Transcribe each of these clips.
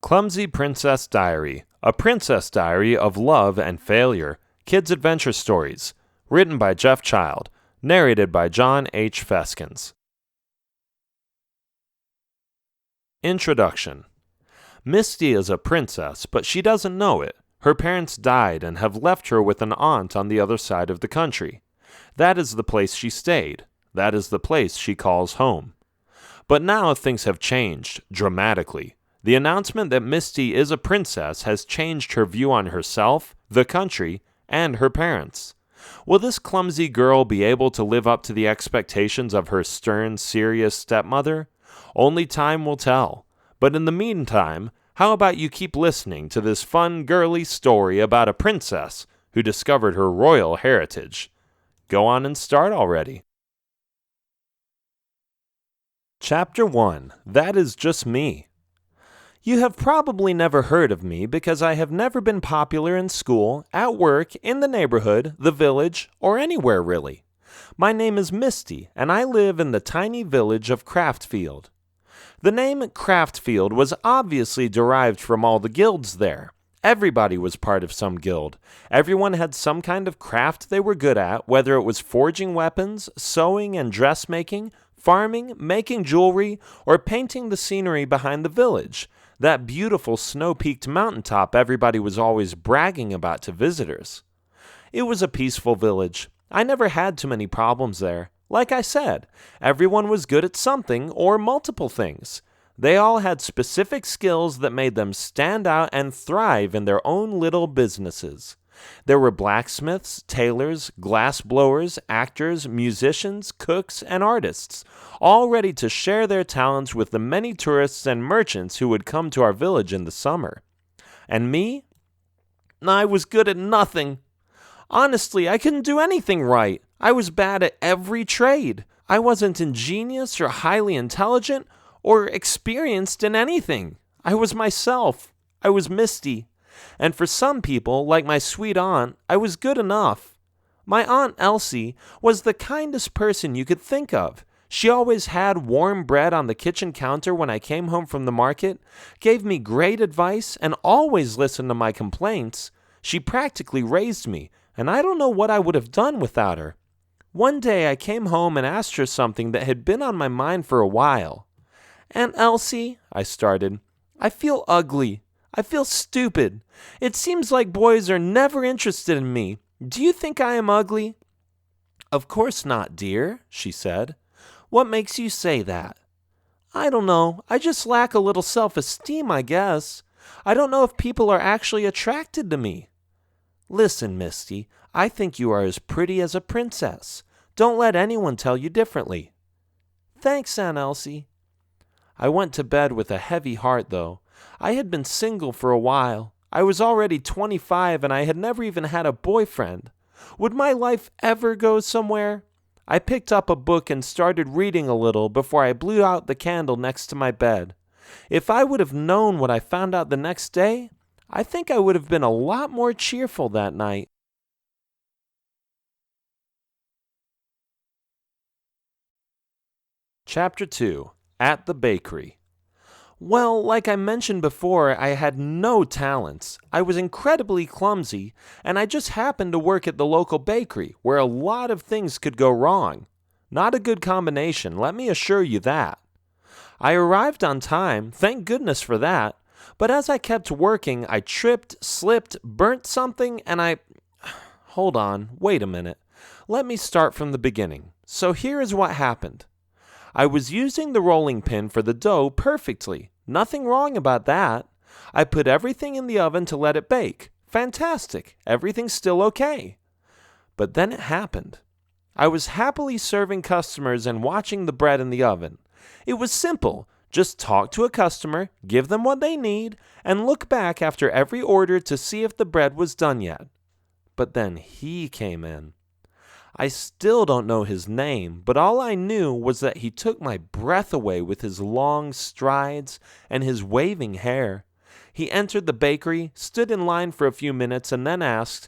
Clumsy Princess Diary, a princess diary of love and failure, kids' adventure stories, written by Jeff Child, narrated by John H. Feskins. Introduction. Misty is a princess, but she doesn't know it. Her parents died and have left her with an aunt on the other side of the country. That is the place she stayed. That is the place she calls home. But now things have changed, dramatically. The announcement that Misty is a princess has changed her view on herself, the country, and her parents. Will this clumsy girl be able to live up to the expectations of her stern, serious stepmother? Only time will tell. But in the meantime, how about you keep listening to this fun, girly story about a princess who discovered her royal heritage? Go on and start already. Chapter 1. That is just me. You have probably never heard of me because I have never been popular in school, at work, in the neighborhood, the village, or anywhere really. My name is Misty, and I live in the tiny village of Craftfield. The name Craftfield was obviously derived from all the guilds there. Everybody was part of some guild. Everyone had some kind of craft they were good at, whether it was forging weapons, sewing and dressmaking, farming, making jewelry, or painting the scenery behind the village. That beautiful snow-peaked mountaintop everybody was always bragging about to visitors. It was a peaceful village. I never had too many problems there. Like I said, everyone was good at something or multiple things. They all had specific skills that made them stand out and thrive in their own little businesses. There were blacksmiths, tailors, glass blowers, actors, musicians, cooks, and artists, all ready to share their talents with the many tourists and merchants who would come to our village in the summer. And me? I was good at nothing. Honestly, I couldn't do anything right. I was bad at every trade. I wasn't ingenious or highly intelligent or experienced in anything. I was myself. I was Misty. And for some people, like my sweet aunt, I was good enough. My Aunt Elsie was the kindest person you could think of. She always had warm bread on the kitchen counter when I came home from the market, gave me great advice, and always listened to my complaints. She practically raised me, and I don't know what I would have done without her. One day I came home and asked her something that had been on my mind for a while. "Aunt Elsie," I started, "I feel ugly. I feel stupid. It seems like boys are never interested in me. Do you think I am ugly?" "Of course not, dear," she said. "What makes you say that?" "I don't know. I just lack a little self-esteem, I guess. I don't know if people are actually attracted to me." "Listen, Misty, I think you are as pretty as a princess. Don't let anyone tell you differently." "Thanks, Aunt Elsie." I went to bed with a heavy heart, though. I had been single for a while. I was already 25 and I had never even had a boyfriend. Would my life ever go somewhere? I picked up a book and started reading a little before I blew out the candle next to my bed. If I would have known what I found out the next day, I think I would have been a lot more cheerful that night. Chapter 2. At the Bakery. Well, like I mentioned before, I had no talents. I was incredibly clumsy, and I just happened to work at the local bakery, where a lot of things could go wrong. Not a good combination, let me assure you that. I arrived on time, thank goodness for that, but as I kept working, I tripped, slipped, burnt something, and Hold on, wait a minute. Let me start from the beginning. So here is what happened. I was using the rolling pin for the dough perfectly. Nothing wrong about that. I put everything in the oven to let it bake. Fantastic. Everything's still okay. But then it happened. I was happily serving customers and watching the bread in the oven. It was simple. Just talk to a customer, give them what they need, and look back after every order to see if the bread was done yet. But then he came in. I still don't know his name, but all I knew was that he took my breath away with his long strides and his waving hair. He entered the bakery, stood in line for a few minutes, and then asked,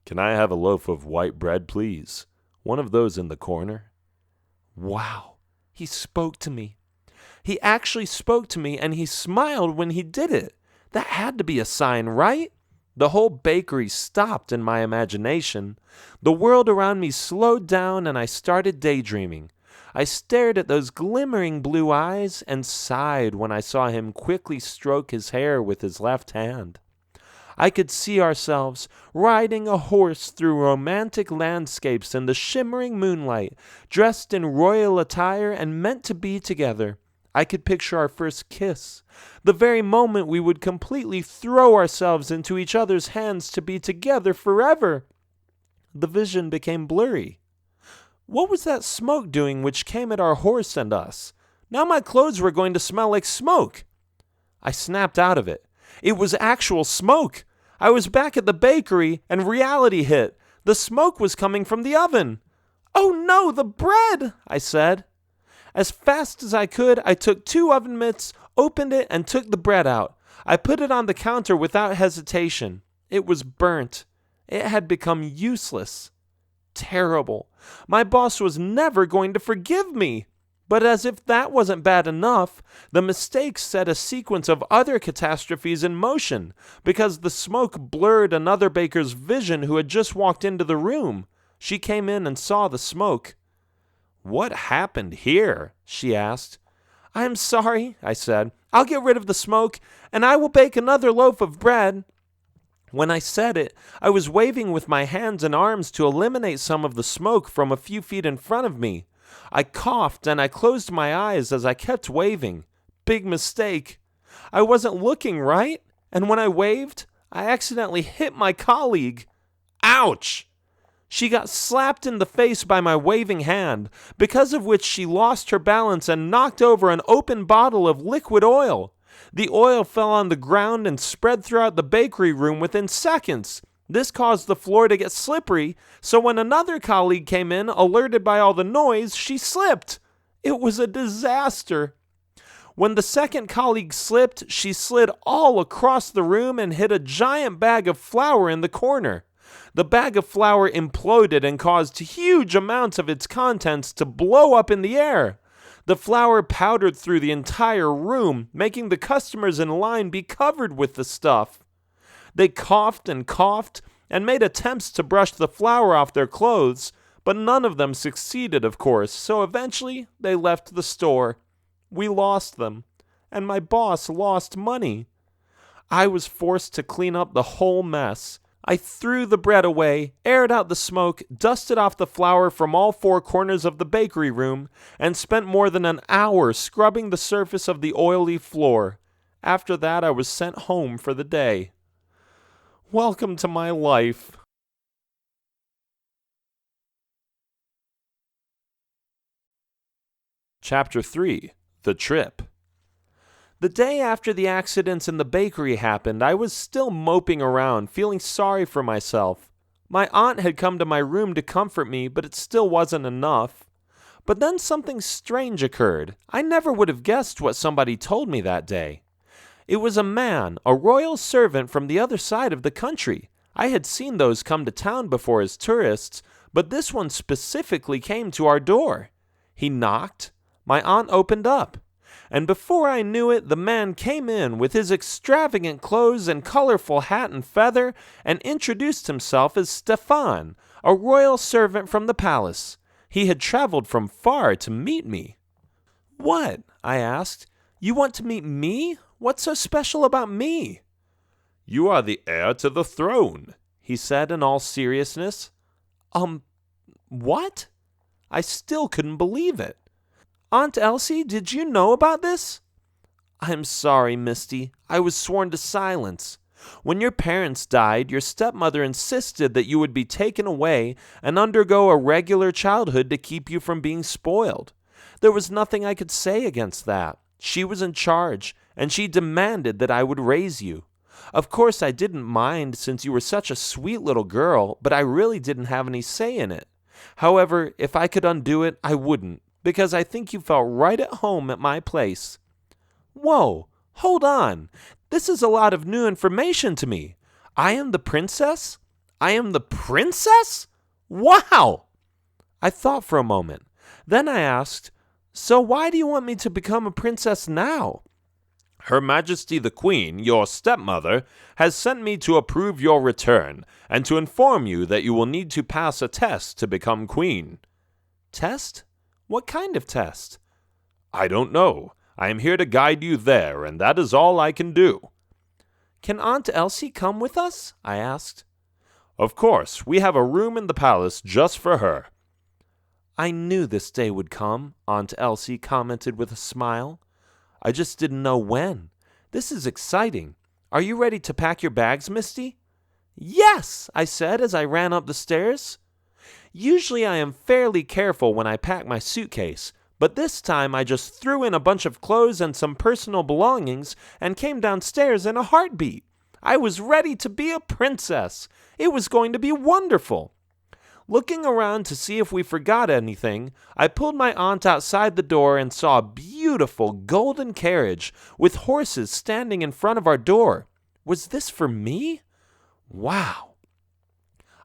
"Can I have a loaf of white bread, please? One of those in the corner?" Wow, he spoke to me. He actually spoke to me, and he smiled when he did it. That had to be a sign, right? The whole bakery stopped in my imagination. The world around me slowed down and I started daydreaming. I stared at those glimmering blue eyes and sighed when I saw him quickly stroke his hair with his left hand. I could see ourselves riding a horse through romantic landscapes in the shimmering moonlight, dressed in royal attire and meant to be together. I could picture our first kiss, the very moment we would completely throw ourselves into each other's hands to be together forever. The vision became blurry. What was that smoke doing which came at our horse and us? Now my clothes were going to smell like smoke. I snapped out of it. It was actual smoke. I was back at the bakery, and reality hit. The smoke was coming from the oven. "Oh no, the bread!" I said. As fast as I could, I took 2 oven mitts, opened it, and took the bread out. I put it on the counter without hesitation. It was burnt. It had become useless. Terrible. My boss was never going to forgive me. But as if that wasn't bad enough, the mistake set a sequence of other catastrophes in motion, because the smoke blurred another baker's vision who had just walked into the room. She came in and saw the smoke. "What happened here?" she asked. "I'm sorry," I said. "I'll get rid of the smoke, and I will bake another loaf of bread." When I said it, I was waving with my hands and arms to eliminate some of the smoke from a few feet in front of me. I coughed and I closed my eyes as I kept waving. Big mistake. I wasn't looking right, and when I waved, I accidentally hit my colleague. Ouch! She got slapped in the face by my waving hand, because of which she lost her balance and knocked over an open bottle of liquid oil. The oil fell on the ground and spread throughout the bakery room within seconds. This caused the floor to get slippery, so when another colleague came in, alerted by all the noise, she slipped. It was a disaster. When the second colleague slipped, she slid all across the room and hit a giant bag of flour in the corner. The bag of flour imploded and caused huge amounts of its contents to blow up in the air. The flour powdered through the entire room, making the customers in line be covered with the stuff. They coughed and made attempts to brush the flour off their clothes, but none of them succeeded, of course, so eventually they left the store. We lost them, and my boss lost money. I was forced to clean up the whole mess. I threw the bread away, aired out the smoke, dusted off the flour from all 4 corners of the bakery room, and spent more than an hour scrubbing the surface of the oily floor. After that, I was sent home for the day. Welcome to my life. Chapter 3. The Trip. The day after the accidents in the bakery happened, I was still moping around, feeling sorry for myself. My aunt had come to my room to comfort me, but it still wasn't enough. But then something strange occurred. I never would have guessed what somebody told me that day. It was a man, a royal servant from the other side of the country. I had seen those come to town before as tourists, but this one specifically came to our door. He knocked. My aunt opened up. And before I knew it, the man came in with his extravagant clothes and colorful hat and feather and introduced himself as Stefan, a royal servant from the palace. He had traveled from far to meet me. "What?" I asked. "You want to meet me? What's so special about me?" "You are the heir to the throne," he said in all seriousness. What? I still couldn't believe it. "Aunt Elsie, did you know about this?" "I'm sorry, Misty. I was sworn to silence. When your parents died, your stepmother insisted that you would be taken away and undergo a regular childhood to keep you from being spoiled. There was nothing I could say against that. She was in charge, and she demanded that I would raise you. Of course, I didn't mind since you were such a sweet little girl, but I really didn't have any say in it. However, if I could undo it, I wouldn't, because I think you felt right at home at my place." "Whoa, hold on. This is a lot of new information to me. I am the princess? I am the princess? Wow!" I thought for a moment. Then I asked, "So why do you want me to become a princess now?" Her Majesty the Queen, your stepmother, has sent me to approve your return, and to inform you that you will need to pass a test to become queen. Test? What kind of test? I don't know. I am here to guide you there, and that is all I can do. Can Aunt Elsie come with us? I asked. Of course, we have a room in the palace just for her. I knew this day would come, Aunt Elsie commented with a smile. I just didn't know when. This is exciting. Are you ready to pack your bags, Misty? Yes, I said as I ran up the stairs. Usually I am fairly careful when I pack my suitcase, but this time I just threw in a bunch of clothes and some personal belongings and came downstairs in a heartbeat. I was ready to be a princess. It was going to be wonderful. Looking around to see if we forgot anything, I pulled my aunt outside the door and saw a beautiful golden carriage with horses standing in front of our door. Was this for me? Wow.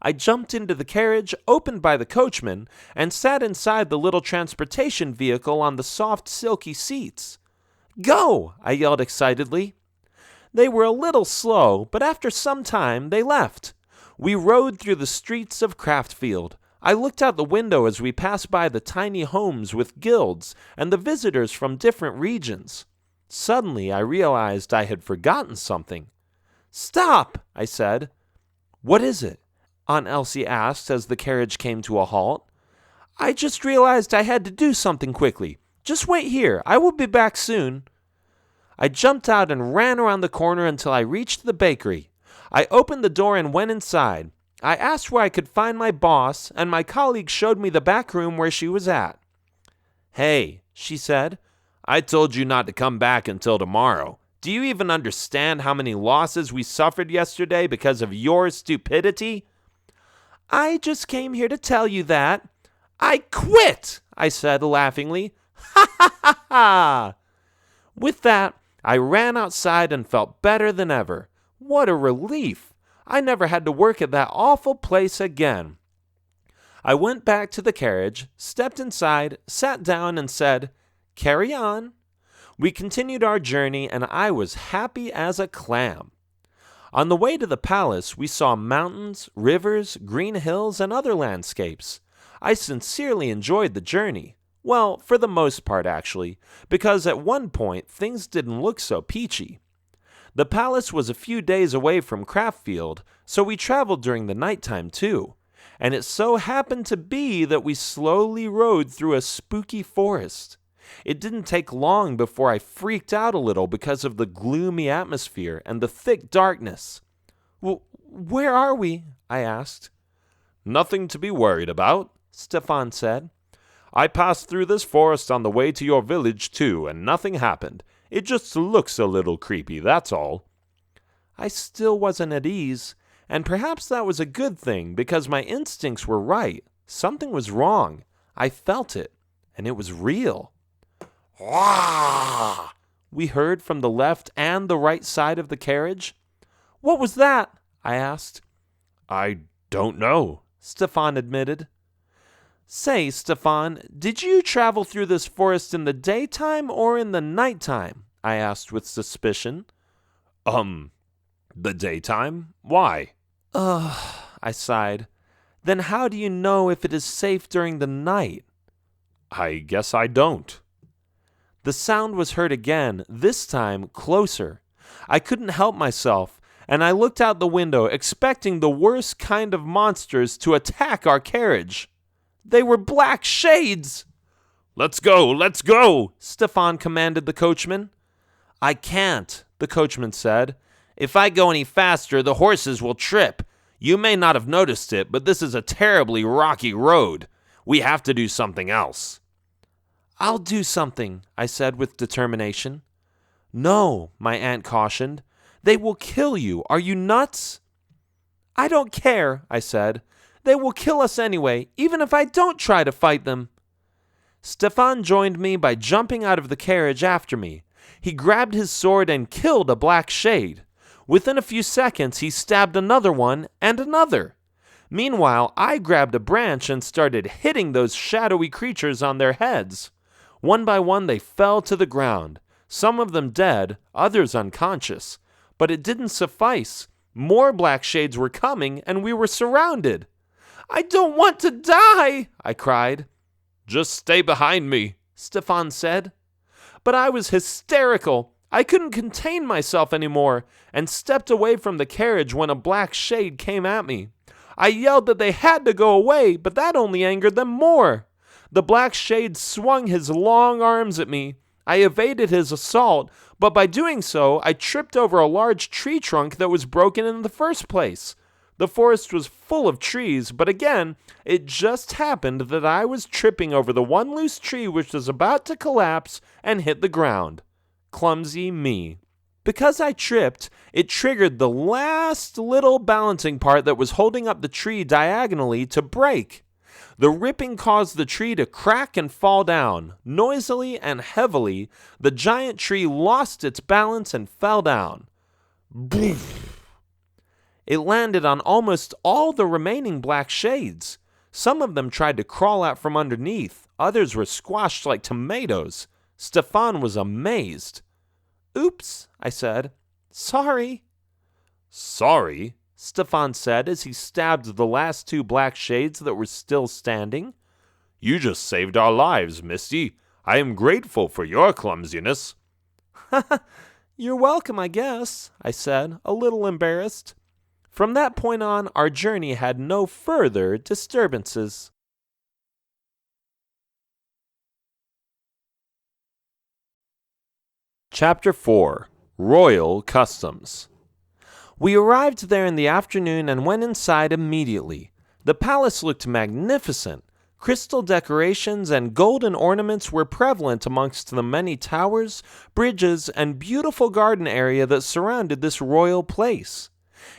I jumped into the carriage opened by the coachman and sat inside the little transportation vehicle on the soft, silky seats. Go! I yelled excitedly. They were a little slow, but after some time they left. We rode through the streets of Craftfield. I looked out the window as we passed by the tiny homes with guilds and the visitors from different regions. Suddenly I realized I had forgotten something. Stop! I said. What is it? Aunt Elsie asked as the carriage came to a halt. I just realized I had to do something quickly. Just wait here. I will be back soon. I jumped out and ran around the corner until I reached the bakery. I opened the door and went inside. I asked where I could find my boss, and my colleague showed me the back room where she was at. Hey, she said, I told you not to come back until tomorrow. Do you even understand how many losses we suffered yesterday because of your stupidity? I just came here to tell you that. I quit, I said laughingly. Ha ha ha ha! With that, I ran outside and felt better than ever. What a relief! I never had to work at that awful place again. I went back to the carriage, stepped inside, sat down, and said, Carry on. We continued our journey, and I was happy as a clam. On the way to the palace, we saw mountains, rivers, green hills, and other landscapes. I sincerely enjoyed the journey. Well, for the most part, actually, because at one point things didn't look so peachy. The palace was a few days away from Craftfield, so we traveled during the nighttime too, and it so happened to be that we slowly rode through a spooky forest. It didn't take long before I freaked out a little because of the gloomy atmosphere and the thick darkness. Where are we? I asked. Nothing to be worried about, Stefan said. I passed through this forest on the way to your village too, and nothing happened. It just looks a little creepy, that's all. I still wasn't at ease, and perhaps that was a good thing because my instincts were right. Something was wrong. I felt it, and it was real. Wah! We heard from the left and the right side of the carriage. What was that? I asked. I don't know, Stefan admitted. Say, Stefan, did you travel through this forest in the daytime or in the nighttime? I asked with suspicion. The daytime? Why? I sighed. Then how do you know if it is safe during the night? I guess I don't. The sound was heard again, this time closer. I couldn't help myself, and I looked out the window expecting the worst kind of monsters to attack our carriage. They were black shades! Let's go, Stefan commanded the coachman. I can't, the coachman said. If I go any faster, the horses will trip. You may not have noticed it, but this is a terribly rocky road. We have to do something else. I'll do something, I said with determination. No, my aunt cautioned. They will kill you. Are you nuts? I don't care, I said. They will kill us anyway, even if I don't try to fight them. Stefan joined me by jumping out of the carriage after me. He grabbed his sword and killed a black shade. Within a few seconds, he stabbed another one and another. Meanwhile, I grabbed a branch and started hitting those shadowy creatures on their heads. One by one, they fell to the ground. some of them dead, others unconscious. But it didn't suffice. More black shades were coming, and we were surrounded. "I don't want to die," I cried. "Just stay behind me," Stefan said. But I was hysterical. I couldn't contain myself anymore, and stepped away from the carriage when a black shade came at me. I yelled that they had to go away, but that only angered them more. The black shade swung his long arms at me. I evaded his assault, but by doing so, I tripped over a large tree trunk that was broken in the first place. The forest was full of trees, but again, it just happened that I was tripping over the one loose tree which was about to collapse and hit the ground. Clumsy me. Because I tripped, it triggered the last little balancing part that was holding up the tree diagonally to break. The ripping caused the tree to crack and fall down. Noisily and heavily, the giant tree lost its balance and fell down. Boof! It landed on almost all the remaining black shades. Some of them tried to crawl out from underneath. Others were squashed like tomatoes. Stefan was amazed. "Oops," I said. "Sorry." "Sorry?" Stefan said as he stabbed the last two black shades that were still standing. "You just saved our lives, Misty. I am grateful for your clumsiness." "You're welcome, I guess," I said, a little embarrassed. From that point on, our journey had no further disturbances. Chapter 4. Royal Customs. We arrived there in the afternoon and went inside immediately. The palace looked magnificent. Crystal decorations and golden ornaments were prevalent amongst the many towers, bridges, and beautiful garden area that surrounded this royal place.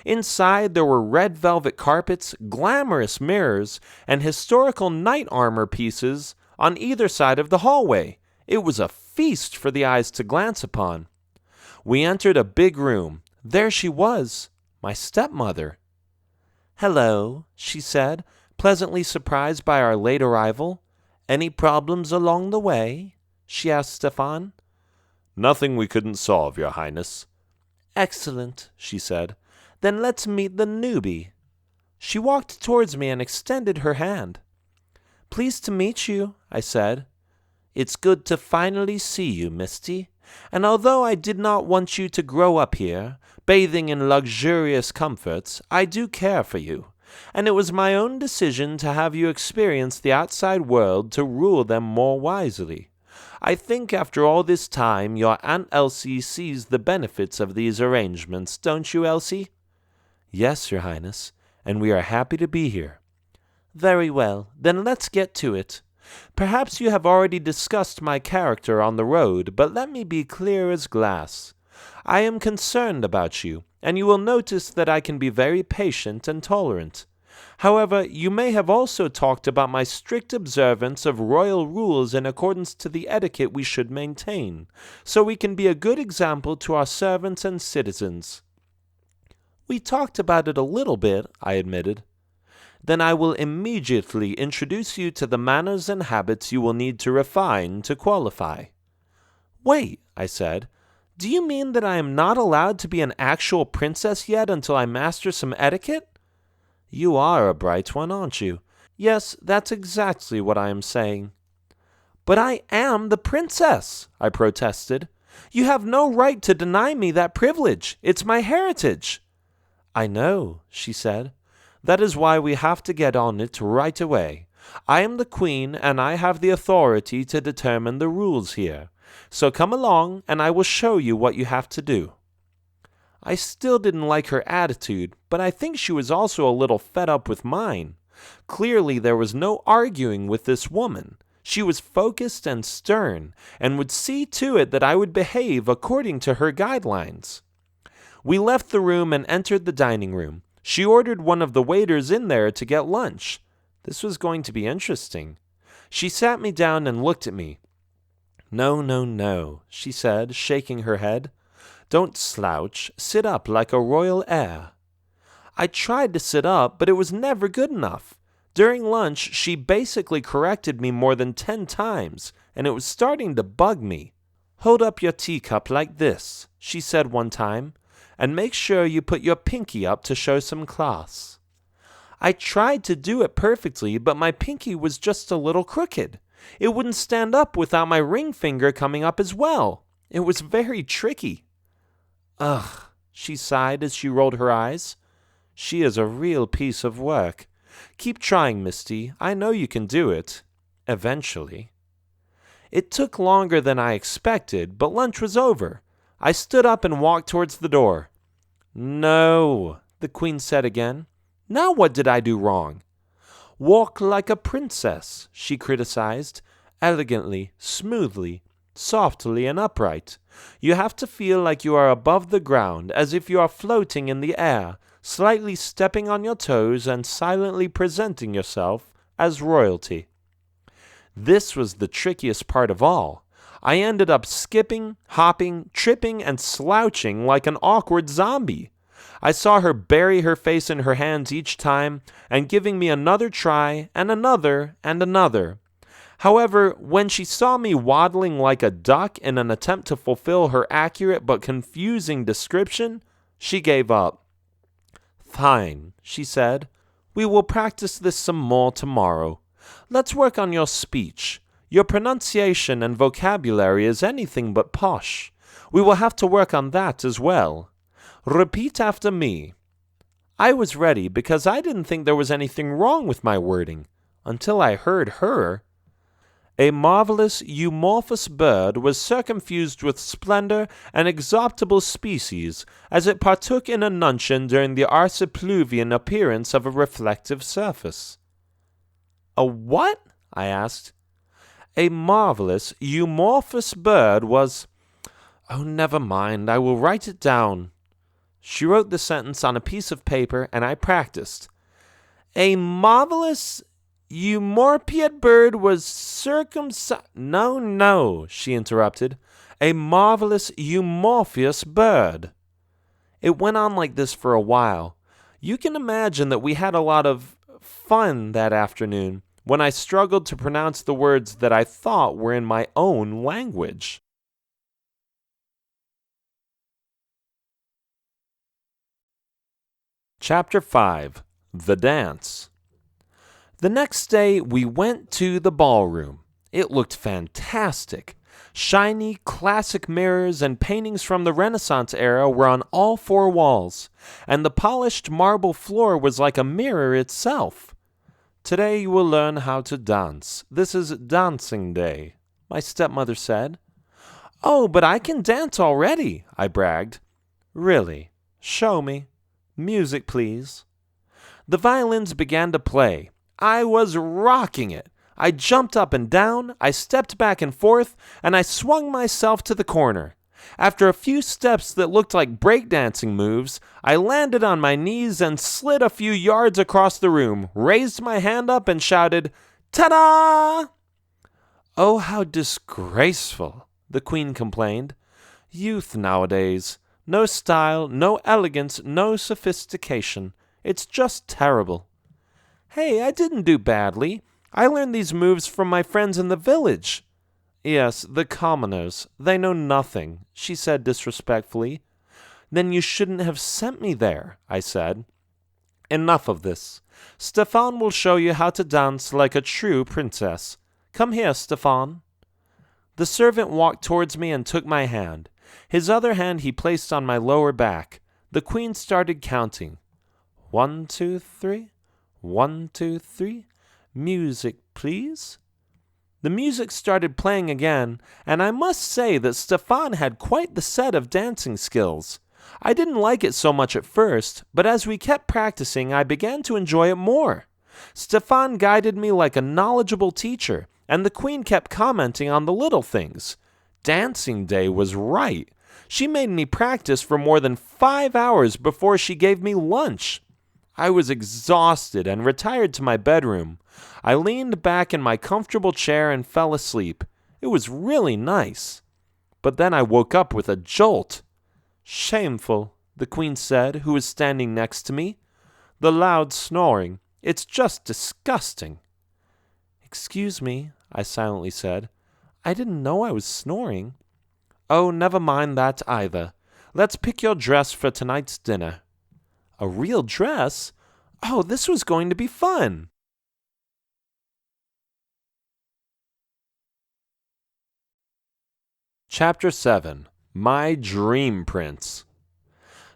Inside there were red velvet carpets, glamorous mirrors, and historical knight armor pieces on either side of the hallway. It was a feast for the eyes to glance upon. We entered a big room. There she was, my stepmother. "Hello," she said, pleasantly surprised by our late arrival. "Any problems along the way?" she asked Stefan. "Nothing we couldn't solve, Your Highness." "Excellent," she said. "Then let's meet the newbie." She walked towards me and extended her hand. "Pleased to meet you," I said. "It's good to finally see you, Misty. And although I did not want you to grow up here, bathing in luxurious comforts, I do care for you. And it was my own decision to have you experience the outside world to rule them more wisely. I think after all this time, your Aunt Elsie sees the benefits of these arrangements, don't you, Elsie?" "Yes, Your Highness, and we are happy to be here." "Very well, then let's get to it. Perhaps you have already discussed my character on the road, but let me be clear as glass. I am concerned about you, and you will notice that I can be very patient and tolerant. However, you may have also talked about my strict observance of royal rules in accordance to the etiquette we should maintain, so we can be a good example to our servants and citizens." "We talked about it a little bit," I admitted. "Then I will immediately introduce you to the manners and habits you will need to refine to qualify." "Wait," I said. "Do you mean that I am not allowed to be an actual princess yet until I master some etiquette?" "You are a bright one, aren't you?" "Yes, that's exactly what I am saying." "But I am the princess," I protested. "You have no right to deny me that privilege. It's my heritage." "I know," she said. "That is why we have to get on it right away. I am the queen, and I have the authority to determine the rules here. So come along, and I will show you what you have to do." I still didn't like her attitude, but I think she was also a little fed up with mine. Clearly there was no arguing with this woman. She was focused and stern, and would see to it that I would behave according to her guidelines. We left the room and entered the dining room. She ordered one of the waiters in there to get lunch. This was going to be interesting. She sat me down and looked at me. "No, no, no," she said, shaking her head. "Don't slouch. Sit up like a royal heir." I tried to sit up, but it was never good enough. During lunch, she basically corrected me more than 10 times, and it was starting to bug me. Hold up your teacup like this, she said one time, and make sure you put your pinky up to show some class. I tried to do it perfectly, but my pinky was just a little crooked. It wouldn't stand up without my ring finger coming up as well. It was very tricky. Ugh, she sighed as she rolled her eyes. She is a real piece of work. Keep trying, Misty. I know you can do it. Eventually. It took longer than I expected, but lunch was over. I stood up and walked towards the door. No, the Queen said again. Now what did I do wrong? Walk like a princess, she criticized, elegantly, smoothly, softly, and upright. You have to feel like you are above the ground, as if you are floating in the air, slightly stepping on your toes and silently presenting yourself as royalty. This was the trickiest part of all. I ended up skipping, hopping, tripping, and slouching like an awkward zombie. I saw her bury her face in her hands each time and giving me another try and another and another. However, when she saw me waddling like a duck in an attempt to fulfill her accurate but confusing description, she gave up. Fine, she said. We will practice this some more tomorrow. Let's work on your speech. Your pronunciation and vocabulary is anything but posh. We will have to work on that as well. Repeat after me. I was ready because I didn't think there was anything wrong with my wording, until I heard her. A marvelous eumorphous bird was circumfused with splendor and exoptible species, as it partook in a nuncheon during the arcipluvian appearance of a reflective surface. A what? I asked. A marvelous eumorphous bird was... Oh, never mind, I will write it down. She wrote the sentence on a piece of paper, and I practiced. A marvelous eumorpiate bird was circumcised... No, she interrupted. A marvelous eumorphous bird. It went on like this for a while. You can imagine that we had a lot of fun that afternoon when I struggled to pronounce the words that I thought were in my own language. Chapter 5. The Dance. The next day, we went to the ballroom. It looked fantastic. Shiny, classic mirrors and paintings from the Renaissance era were on all four walls, and the polished marble floor was like a mirror itself. Today you will learn how to dance. This is dancing day, my stepmother said. Oh, but I can dance already, I bragged. Really? Show me. Music, please. The violins began to play. I was rocking it. I jumped up and down, I stepped back and forth, and I swung myself to the corner. After a few steps that looked like breakdancing moves, I landed on my knees and slid a few yards across the room, raised my hand up and shouted, "Ta-da!" Oh, how disgraceful, the Queen complained. Youth nowadays. No style, no elegance, no sophistication. It's just terrible. Hey, I didn't do badly. I learned these moves from my friends in the village. Yes, the commoners. They know nothing, she said disrespectfully. Then you shouldn't have sent me there, I said. Enough of this. Stefan will show you how to dance like a true princess. Come here, Stefan. The servant walked towards me and took my hand. His other hand he placed on my lower back. The Queen started counting. 1, 2, 3. 1, 2, 3. Music, please. The music started playing again, and I must say that Stefan had quite the set of dancing skills. I didn't like it so much at first, but as we kept practicing, I began to enjoy it more. Stefan guided me like a knowledgeable teacher, and the Queen kept commenting on the little things. Dancing day was right. She made me practice for more than 5 hours before she gave me lunch. I was exhausted and retired to my bedroom. I leaned back in my comfortable chair and fell asleep. It was really nice. But then I woke up with a jolt. Shameful, the Queen said, who was standing next to me. The loud snoring. It's just disgusting. Excuse me, I silently said. I didn't know I was snoring. Oh, never mind that either. Let's pick your dress for tonight's dinner. A real dress? Oh, this was going to be fun. Chapter 7. My Dream Prince.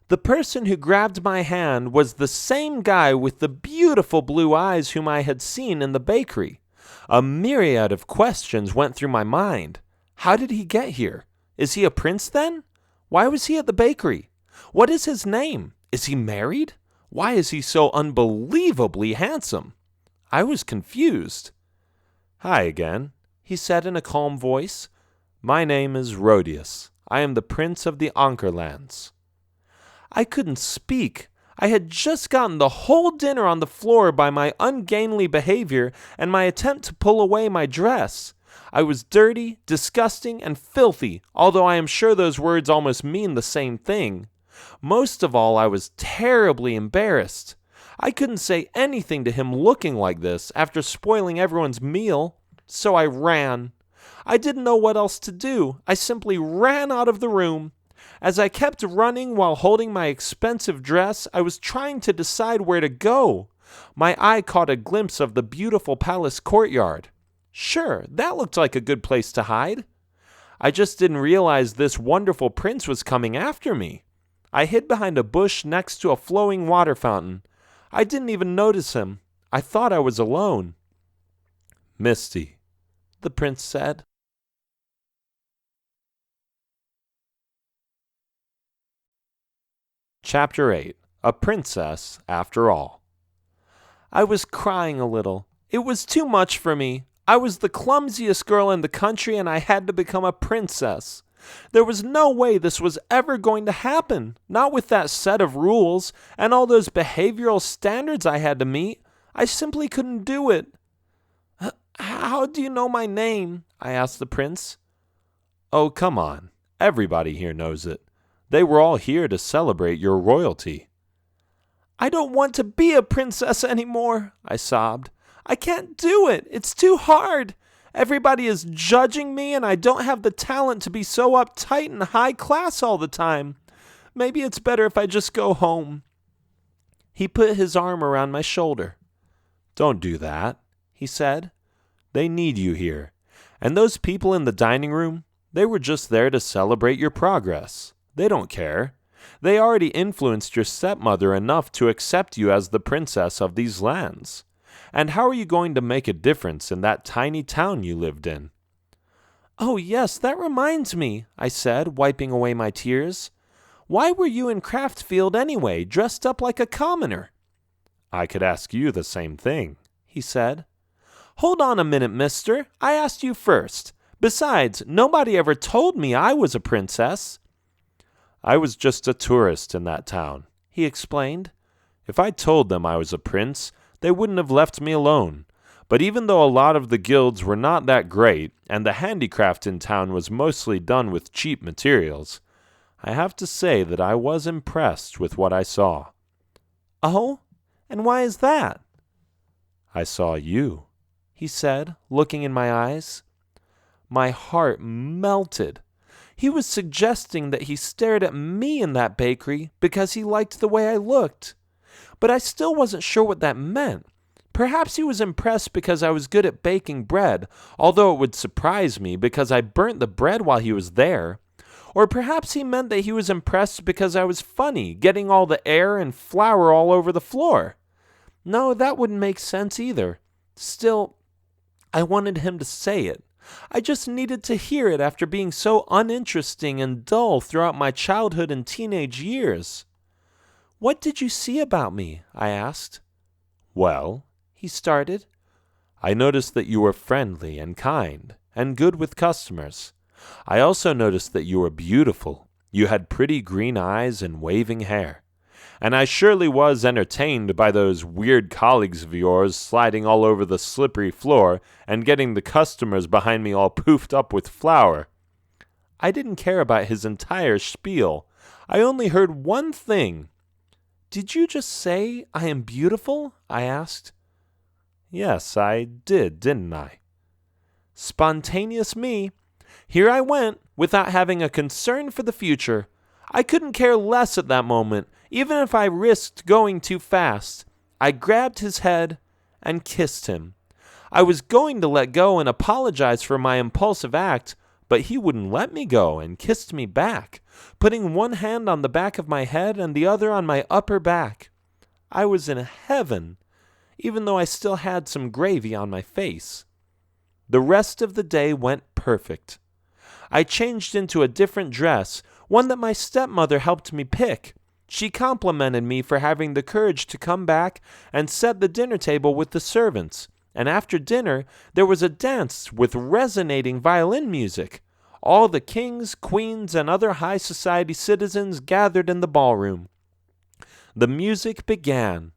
The person who grabbed my hand was the same guy with the beautiful blue eyes whom I had seen in the bakery. A myriad of questions went through my mind. How did he get here? Is he a prince then? Why was he at the bakery? What is his name? Is he married? Why is he so unbelievably handsome? I was confused. Hi again, he said in a calm voice. My name is Rhodius. I am the Prince of the Ankerlands. I couldn't speak. I had just gotten the whole dinner on the floor by my ungainly behavior and my attempt to pull away my dress. I was dirty, disgusting, and filthy, although I am sure those words almost mean the same thing. Most of all, I was terribly embarrassed. I couldn't say anything to him looking like this after spoiling everyone's meal, so I ran. I didn't know what else to do. I simply ran out of the room. As I kept running while holding my expensive dress, I was trying to decide where to go. My eye caught a glimpse of the beautiful palace courtyard. Sure, that looked like a good place to hide. I just didn't realize this wonderful prince was coming after me. I hid behind a bush next to a flowing water fountain. I didn't even notice him. I thought I was alone. Misty, the prince said. Chapter 8. A Princess After All. I was crying a little. It was too much for me. I was the clumsiest girl in the country and I had to become a princess. There was no way this was ever going to happen, not with that set of rules and all those behavioral standards I had to meet. I simply couldn't do it. How do you know my name? I asked the prince. Oh, come on. Everybody here knows it. They were all here to celebrate your royalty. I don't want to be a princess anymore, I sobbed. I can't do it. It's too hard. Everybody is judging me and I don't have the talent to be so uptight and high class all the time. Maybe it's better if I just go home. He put his arm around my shoulder. Don't do that, he said. They need you here. And those people in the dining room, they were just there to celebrate your progress. They don't care. They already influenced your stepmother enough to accept you as the princess of these lands. And how are you going to make a difference in that tiny town you lived in? Oh, yes, that reminds me, I said, wiping away my tears. Why were you in Craftfield anyway, dressed up like a commoner? I could ask you the same thing, he said. Hold on a minute, mister. I asked you first. Besides, nobody ever told me I was a princess. I was just a tourist in that town, he explained. If I told them I was a prince, they wouldn't have left me alone. But even though a lot of the guilds were not that great, and the handicraft in town was mostly done with cheap materials, I have to say that I was impressed with what I saw. Oh? And why is that? I saw you, he said, looking in my eyes. My heart melted. He was suggesting that he stared at me in that bakery because he liked the way I looked. But I still wasn't sure what that meant. Perhaps he was impressed because I was good at baking bread, although it would surprise me because I burnt the bread while he was there. Or perhaps he meant that he was impressed because I was funny, getting all the air and flour all over the floor. No, that wouldn't make sense either. Still, I wanted him to say it. I just needed to hear it after being so uninteresting and dull throughout my childhood and teenage years. What did you see about me? I asked. Well, he started. I noticed that you were friendly and kind and good with customers. I also noticed that you were beautiful. You had pretty green eyes and waving hair. And I surely was entertained by those weird colleagues of yours sliding all over the slippery floor and getting the customers behind me all poofed up with flour. I didn't care about his entire spiel. I only heard one thing. Did you just say I am beautiful? I asked. Yes, I did, didn't I? Spontaneous me. Here I went, without having a concern for the future. I couldn't care less at that moment, even if I risked going too fast. I grabbed his head and kissed him. I was going to let go and apologize for my impulsive act, but he wouldn't let me go and kissed me back, putting one hand on the back of my head and the other on my upper back. I was in heaven, even though I still had some gravy on my face. The rest of the day went perfect. I changed into a different dress, one that my stepmother helped me pick. She complimented me for having the courage to come back and set the dinner table with the servants, and after dinner there was a dance with resonating violin music. All the kings, queens, and other high society citizens gathered in the ballroom. The music began.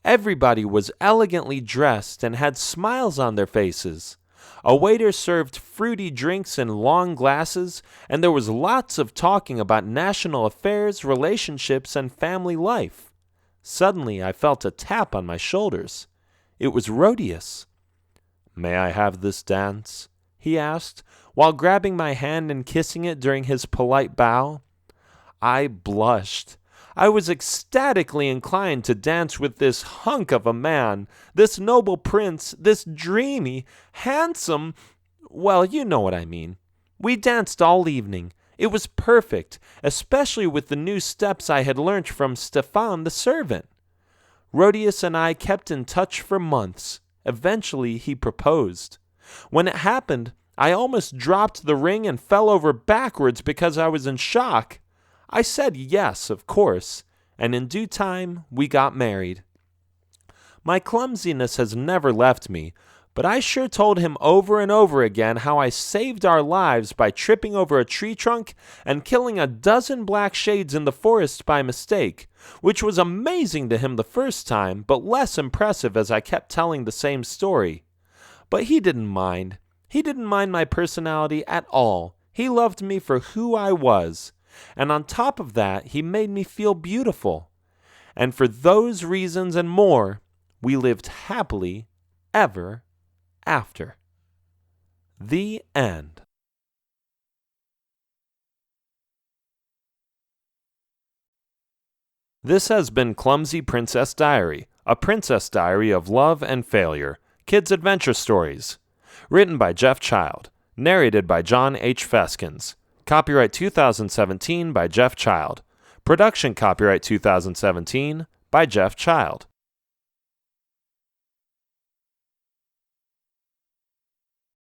Everybody was elegantly dressed and had smiles on their faces. A waiter served fruity drinks in long glasses, and there was lots of talking about national affairs, relationships, and family life. Suddenly I felt a tap on my shoulders. It was Rhodius. "May I have this dance?" he asked, while grabbing my hand and kissing it during his polite bow. I blushed. I was ecstatically inclined to dance with this hunk of a man, this noble prince, this dreamy, handsome, well, you know what I mean. We danced all evening. It was perfect, especially with the new steps I had learnt from Stefan the servant. Rhodius and I kept in touch for months. Eventually he proposed. When it happened, I almost dropped the ring and fell over backwards because I was in shock. I said yes, of course, and in due time we got married. My clumsiness has never left me, but I sure told him over and over again how I saved our lives by tripping over a tree trunk and killing a dozen black shades in the forest by mistake, which was amazing to him the first time, but less impressive as I kept telling the same story. But he didn't mind. He didn't mind my personality at all. He loved me for who I was. And on top of that, he made me feel beautiful. And for those reasons and more, we lived happily ever after. The end. This has been Clumsy Princess Diary, a princess diary of love and failure, kids' adventure stories. Written by Jeff Child. Narrated by John H. Feskins. Copyright 2017 by Jeff Child. Production copyright 2017 by Jeff Child.